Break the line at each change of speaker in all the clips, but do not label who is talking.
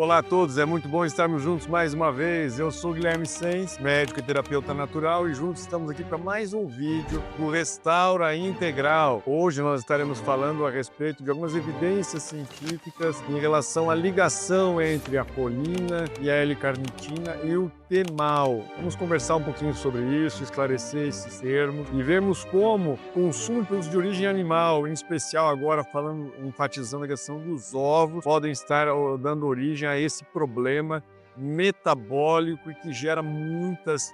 Olá a todos, é muito bom estarmos juntos mais uma vez. Eu sou Guilherme Sens, médico e terapeuta natural, e juntos estamos aqui para mais um vídeo do Restaura Integral. Hoje nós estaremos falando a respeito de algumas evidências científicas em relação à ligação entre a colina e a L-carnitina e o T-mal. Vamos conversar um pouquinho sobre isso, esclarecer esses termos e vermos como o consumo de produtos de origem animal, em especial agora falando, enfatizando a questão dos ovos, podem estar dando origem a esse problema metabólico e que gera muitas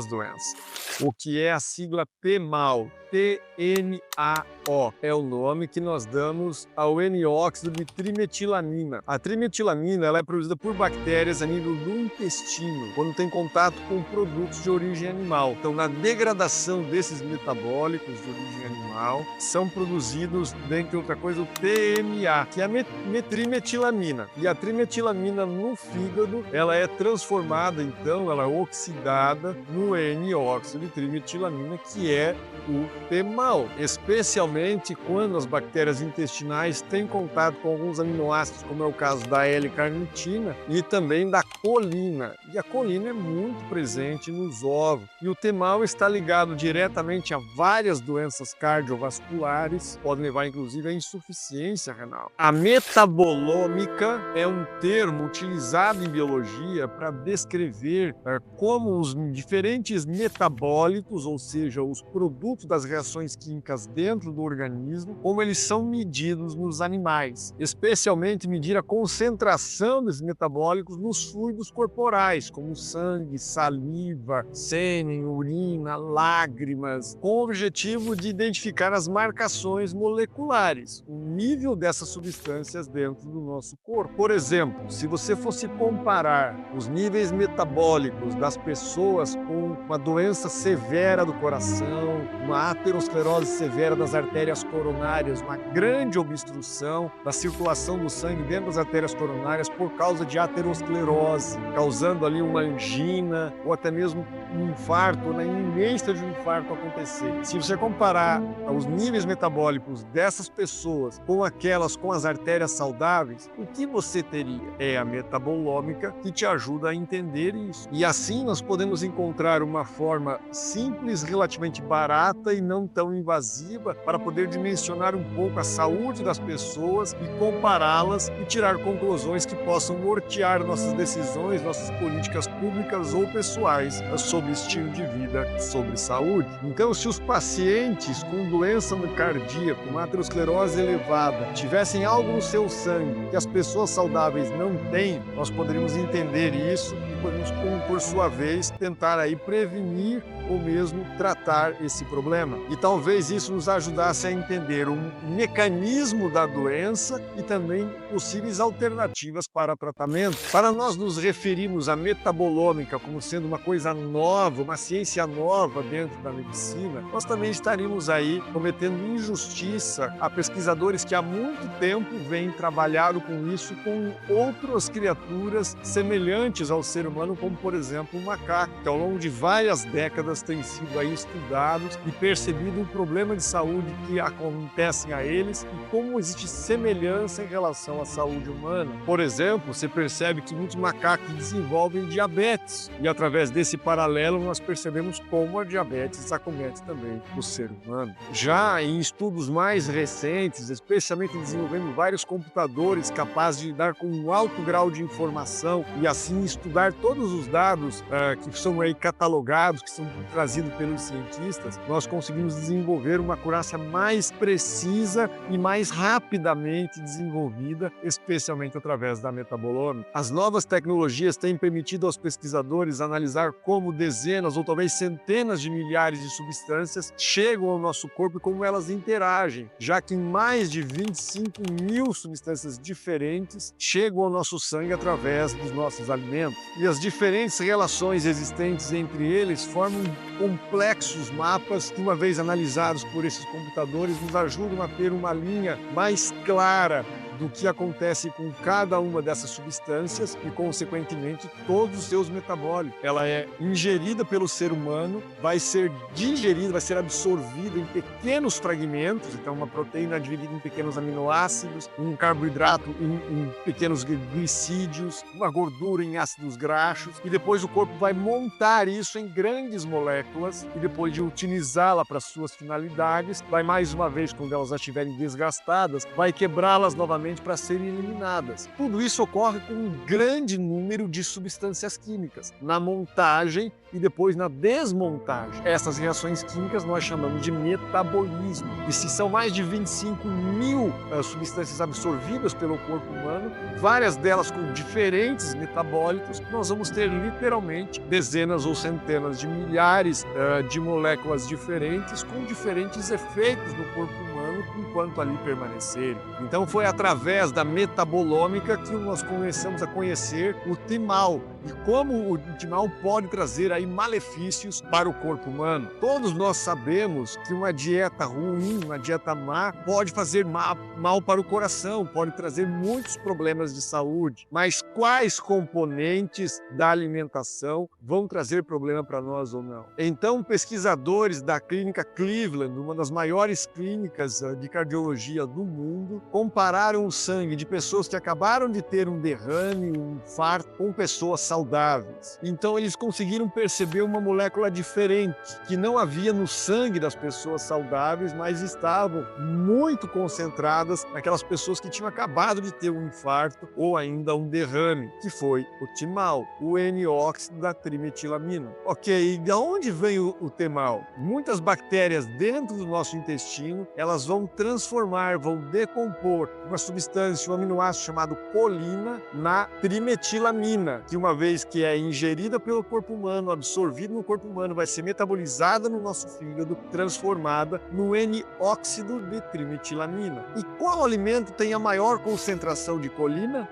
doenças. O que é a sigla T-mal? TNAO é o nome que nós damos ao N-óxido de trimetilamina. A trimetilamina ela é produzida por bactérias a nível do intestino, quando tem contato com produtos de origem animal. Então, na degradação desses metabólicos de origem animal, são produzidos, dentre outra coisa, o TMA, que é a metrimetilamina. E a trimetilamina no fígado, ela é transformada, então, ela é oxidada no N-óxido de trimetilamina, que é o T-mal, especialmente quando as bactérias intestinais têm contato com alguns aminoácidos, como é o caso da L-carnitina e também da colina. E a colina é muito presente nos ovos. E o T-mal está ligado diretamente a várias doenças cardiovasculares, podem levar inclusive à insuficiência renal. A metabolômica é um termo utilizado em biologia para descrever como os diferentes metabólicos, ou seja, os produtos das reações químicas dentro do organismo, como eles são medidos nos animais, especialmente medir a concentração desses metabólicos nos fluidos corporais, como sangue, saliva, sêmen, urina, lágrimas, com o objetivo de identificar as marcações moleculares, o nível dessas substâncias dentro do nosso corpo. Por exemplo, se você fosse comparar os níveis metabólicos das pessoas com uma doença severa do coração, uma aterosclerose severa das artérias coronárias, uma grande obstrução da circulação do sangue dentro das artérias coronárias por causa de aterosclerose, causando ali uma angina ou até mesmo um infarto, na iminência de um infarto acontecer. Se você comparar os níveis metabólicos dessas pessoas com aquelas com as artérias saudáveis, o que você teria? É a metabolômica que te ajuda a entender isso. E assim nós podemos encontrar uma forma simples, relativamente barata e não tão invasiva para poder dimensionar um pouco a saúde das pessoas e compará-las e tirar conclusões que possam nortear nossas decisões, nossas políticas públicas ou pessoais sobre estilo de vida, sobre saúde. Então, se os pacientes com doença cardíaca, uma aterosclerose elevada, tivessem algo no seu sangue que as pessoas saudáveis não têm, nós poderíamos entender isso e podemos, por sua vez, tentar aí prevenir ou mesmo tratar esse problema. E talvez isso nos ajudasse a entender o mecanismo da doença e também possíveis alternativas para tratamento. Para nós nos referirmos à metabolômica como sendo uma coisa nova, uma ciência nova dentro da medicina, nós também estaríamos aí cometendo injustiça a pesquisadores que há muito tempo vêm trabalhando com isso com outras criaturas semelhantes ao ser humano, como por exemplo o macaco, que ao longo de várias décadas têm sido aí estudados e percebido um problema de saúde que acontecem a eles e como existe semelhança em relação à saúde humana. Por exemplo, você percebe que muitos macacos desenvolvem diabetes e através desse paralelo nós percebemos como a diabetes acomete também o ser humano. Já em estudos mais recentes, especialmente desenvolvendo vários computadores capazes de lidar com um alto grau de informação e assim estudar todos os dados que são aí catalogados, que são trazidos pelos cientistas, nós conseguimos desenvolver uma acurácia mais precisa e mais rapidamente desenvolvida, especialmente através da metabolômica. As novas tecnologias têm permitido aos pesquisadores analisar como dezenas ou talvez centenas de milhares de substâncias chegam ao nosso corpo e como elas interagem, já que mais de 25 mil substâncias diferentes chegam ao nosso sangue através dos nossos alimentos. E as diferentes relações existentes entre eles formam complexos mapas que, uma vez analisados por esses computadores, nos ajudam a ter uma linha mais clara do que acontece com cada uma dessas substâncias e, consequentemente, todos os seus metabólitos. Ela é ingerida pelo ser humano, vai ser digerida, vai ser absorvida em pequenos fragmentos, então uma proteína é dividida em pequenos aminoácidos, um carboidrato em pequenos glicídios, uma gordura em ácidos graxos, e depois o corpo vai montar isso em grandes moléculas e depois de utilizá-la para suas finalidades, vai mais uma vez, quando elas já estiverem desgastadas, vai quebrá-las novamente para serem eliminadas. Tudo isso ocorre com um grande número de substâncias químicas na montagem e depois na desmontagem. Essas reações químicas nós chamamos de metabolismo. E se são mais de 25 mil substâncias absorvidas pelo corpo humano, várias delas com diferentes metabólitos, nós vamos ter literalmente dezenas ou centenas de milhares de moléculas diferentes com diferentes efeitos no corpo humano enquanto ali permanecerem. Então foi através da metabolômica que nós começamos a conhecer o timal e como o timal pode trazer aí malefícios para o corpo humano. Todos nós sabemos que uma dieta ruim, uma dieta má, pode fazer mal para o coração, pode trazer muitos problemas de saúde. Mas quais componentes da alimentação vão trazer problema para nós ou não? Então, pesquisadores da clínica Cleveland, uma das maiores clínicas de cardiologia do mundo, compararam o sangue de pessoas que acabaram de ter um derrame, um infarto, com pessoas saudáveis. Então, eles conseguiram perceber uma molécula diferente, que não havia no sangue das pessoas saudáveis, mas estavam muito concentradas naquelas pessoas que tinham acabado de ter um infarto ou ainda um derrame, que foi o timal, o N-óxido da trimetilamina. Ok, e de onde vem o timal? Muitas bactérias dentro do nosso intestino, elas vão transformar, vão decompor uma substância, um aminoácido chamado colina, na trimetilamina, que uma vez que é ingerida pelo corpo humano, absorvida no corpo humano, vai ser metabolizada no nosso fígado, transformada no N-óxido de trimetilamina. E qual alimento tem a maior concentração de colina?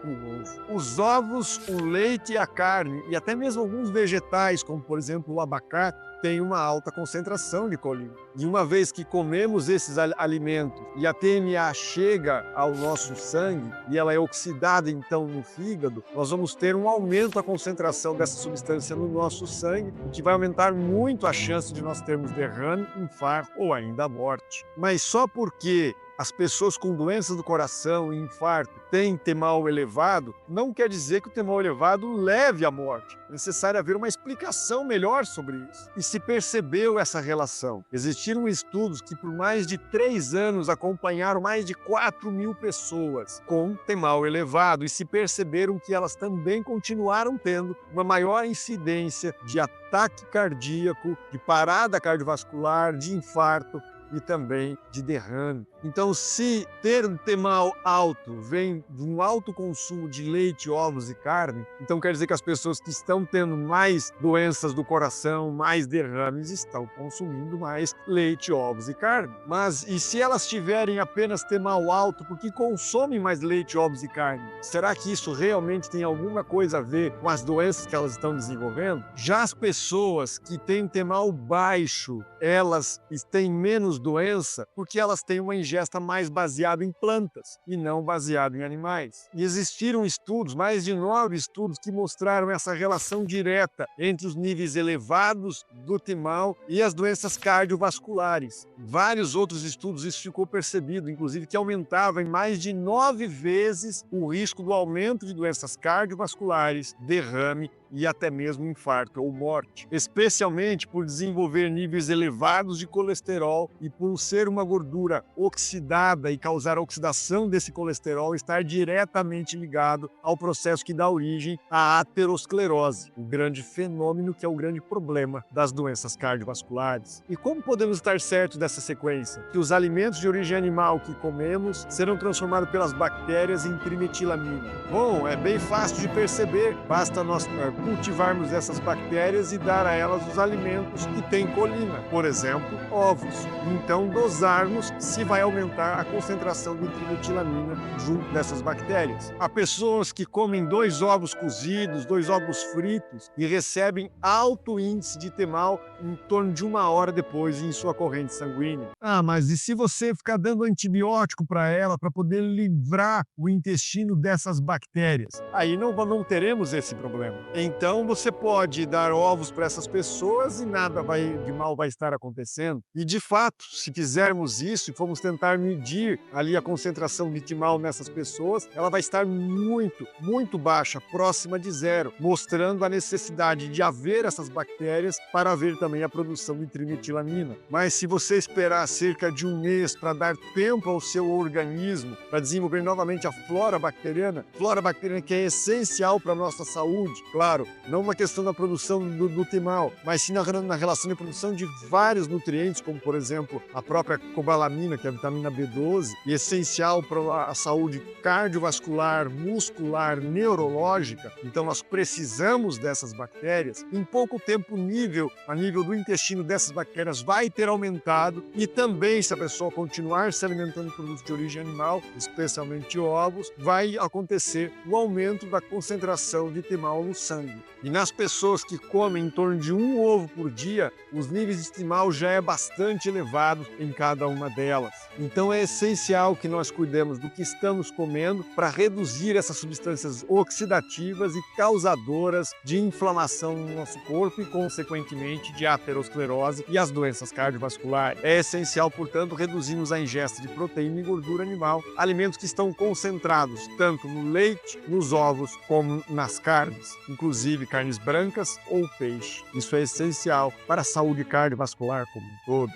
O ovo. Os ovos, o leite e a carne, e até mesmo alguns vegetais, como por exemplo o abacate, tem uma alta concentração de colina. E uma vez que comemos esses alimentos e a TMA chega ao nosso sangue e ela é oxidada então no fígado, nós vamos ter um aumento da concentração dessa substância no nosso sangue, o que vai aumentar muito a chance de nós termos derrame, infarto ou ainda a morte. Mas só porque as pessoas com doenças do coração e infarto têm TMAO elevado, não quer dizer que o TMAO elevado leve à morte. É necessário haver uma explicação melhor sobre isso. E se percebeu essa relação. Existiram estudos que por mais de 3 anos acompanharam mais de 4 mil pessoas com TMAO elevado e se perceberam que elas também continuaram tendo uma maior incidência de ataque cardíaco, de parada cardiovascular, de infarto e também de derrame. Então, se ter um TMAO alto vem de um alto consumo de leite, ovos e carne, então quer dizer que as pessoas que estão tendo mais doenças do coração, mais derrames, estão consumindo mais leite, ovos e carne. Mas e se elas tiverem apenas TMAO alto porque consomem mais leite, ovos e carne? Será que isso realmente tem alguma coisa a ver com as doenças que elas estão desenvolvendo? Já as pessoas que têm TMAO baixo, elas têm menos doença porque elas têm uma ingesta mais baseada em plantas e não baseada em animais. E existiram estudos, mais de 9 estudos, que mostraram essa relação direta entre os níveis elevados do TMAO e as doenças cardiovasculares. Vários outros estudos isso ficou percebido, inclusive que aumentava em mais de 9 vezes o risco do aumento de doenças cardiovasculares, derrame e até mesmo infarto ou morte, especialmente por desenvolver níveis elevados de colesterol e por ser uma gordura oxidada e causar a oxidação desse colesterol estar diretamente ligado ao processo que dá origem à aterosclerose, o grande fenômeno que é o grande problema das doenças cardiovasculares. E como podemos estar certos dessa sequência? Que os alimentos de origem animal que comemos serão transformados pelas bactérias em trimetilamina. Bom, é bem fácil de perceber, basta nós cultivarmos essas bactérias e dar a elas os alimentos que têm colina, por exemplo, ovos. Então, dosarmos se vai aumentar a concentração de trimetilamina junto dessas bactérias. Há pessoas que comem 2 ovos cozidos, 2 ovos fritos e recebem alto índice de TMAO em torno de 1 hora depois em sua corrente sanguínea. Ah, mas e se você ficar dando antibiótico para ela para poder livrar o intestino dessas bactérias? Aí não teremos esse problema. Então você pode dar ovos para essas pessoas e nada de mal vai estar acontecendo. E de fato, se fizermos isso e formos tentar medir ali a concentração de TMAO nessas pessoas, ela vai estar muito baixa, próxima de zero, mostrando a necessidade de haver essas bactérias para haver também a produção de trimetilamina. Mas se você esperar cerca de 1 mês para dar tempo ao seu organismo para desenvolver novamente a flora bacteriana que é essencial para a nossa saúde, claro, não uma questão da produção do TMAO, mas sim na relação de produção de vários nutrientes, como por exemplo a própria cobalamina, que é a vitamina B12, e essencial para a saúde cardiovascular, muscular, neurológica. Então nós precisamos dessas bactérias. Em pouco tempo, a nível do intestino dessas bactérias vai ter aumentado, e também se a pessoa continuar se alimentando de produtos de origem animal, especialmente ovos, vai acontecer o aumento da concentração de TMAO no sangue. E nas pessoas que comem em torno de 1 ovo por dia, os níveis de TMAO já é bastante elevado em cada uma delas. Então é essencial que nós cuidemos do que estamos comendo para reduzir essas substâncias oxidativas e causadoras de inflamação no nosso corpo e, consequentemente, de aterosclerose e as doenças cardiovasculares. É essencial, portanto, reduzirmos a ingesta de proteína e gordura animal, alimentos que estão concentrados tanto no leite, nos ovos, como nas carnes, inclusive carnes brancas ou peixe. Isso é essencial para a saúde cardiovascular como um todo.